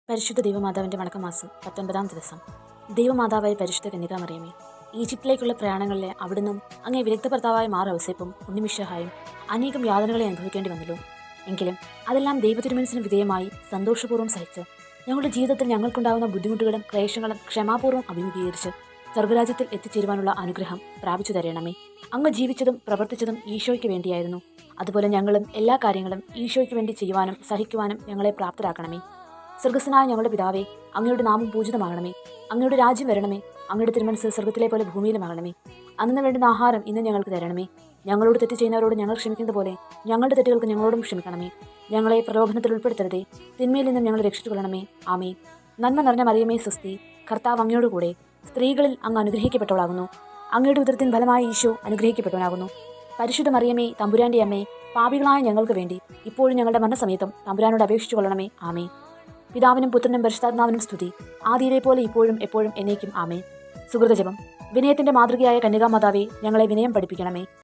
പരിശുദ്ധ ദൈവമാതാവിൻ്റെ വണക്കമാസം 19-ാം ദിവസം. ദൈവമാതാവായ പരിശുദ്ധ കന്യകാമറിയമേ, ഈജിപ്തിലേക്കുള്ള പ്രയാണങ്ങളിലെ അവിടുന്നും അങ്ങേ വിദഗ്ധ ഭർത്താവായ മാർ ഔസേപ്പും ഉണ്ണിമിശിഹായും അനേകം യാതനകളെ അനുഭവിക്കേണ്ടി വന്നല്ലോ. എങ്കിലും അതെല്ലാം ദൈവതിരുമനസ്സിന് വിധേയമായി സന്തോഷപൂർവ്വം സഹിച്ച് ഞങ്ങളുടെ ജീവിതത്തിൽ ഞങ്ങൾക്കുണ്ടാകുന്ന ബുദ്ധിമുട്ടുകളും ക്ലേശങ്ങളും ക്ഷമാപൂർവ്വം അഭിമുഖീകരിച്ച് സ്വർഗരാജ്യത്തിൽ എത്തിച്ചേരുവാനുള്ള അനുഗ്രഹം പ്രാപിച്ചു തരണമേ. അങ്ങ് ജീവിച്ചതും പ്രവർത്തിച്ചതും ഈശോയ്ക്ക് വേണ്ടിയായിരുന്നു. അതുപോലെ ഞങ്ങളും എല്ലാ കാര്യങ്ങളും ഈശോയ്ക്ക് വേണ്ടി ചെയ്യുവാനും സഹിക്കുവാനും ഞങ്ങളെ പ്രാപ്തരാക്കണമേ. സ്വർഗസ്ഥനായ ഞങ്ങളുടെ പിതാവേ, അങ്ങയുടെ നാമം പൂജിതമാകണമേ. അങ്ങയുടെ രാജ്യം വരണമേ. അങ്ങയുടെ തിരുമനസ് സ്വർഗത്തിലെ പോലെ ഭൂമിയിലുമാകണമേ. അന്ന് വേണ്ടുന്ന ആഹാരം ഇന്ന് ഞങ്ങൾക്ക് തരണമേ. ഞങ്ങളോട് തെറ്റ് ചെയ്യുന്നവരോട് ഞങ്ങൾ ക്ഷമിക്കുന്നത് പോലെ ഞങ്ങളുടെ തെറ്റുകൾക്ക് ഞങ്ങളോടും ക്ഷമിക്കണമേ. ഞങ്ങളെ പ്രലോഭനത്തിൽ ഉൾപ്പെടുത്തരുതേ, തിന്മയിൽ നിന്നും ഞങ്ങൾ രക്ഷിച്ചു കൊള്ളണമേ. ആമേ. നന്മ നിറഞ്ഞ മറിയമേ സ്വസ്തി, കർത്താവ് അങ്ങയോട് കൂടെ സ്ത്രീകളിൽ അങ്ങ് അനുഗ്രഹിക്കപ്പെട്ടവളാകുന്നു. അങ്ങയുടെ ഉദരത്തിൻ ഫലമായ ഈശോ അനുഗ്രഹിക്കപ്പെട്ടവനാകുന്നു. പരിശുദ്ധ മറിയമേ, തമ്പുരാന്റെ അമ്മേ, പാപികളായ ഞങ്ങൾക്ക് വേണ്ടി ഇപ്പോഴും ഞങ്ങളുടെ മരണസമയത്തും തമ്പുരാനോട് അപേക്ഷിച്ചു കൊള്ളണമേ. ആമേ. പിതാവിനും പുത്രനും പരിശുദ്ധാത്മാവിനും സ്തുതി, ആദിയിലെ പോലെ ഇപ്പോഴും എപ്പോഴും എന്നേക്കും. ആമേ. സുഹൃതജപം. വിനയത്തിന്റെ മാതൃകയായ കന്യകാമാതാവേ, ഞങ്ങളെ വിനയം പഠിപ്പിക്കണമേ.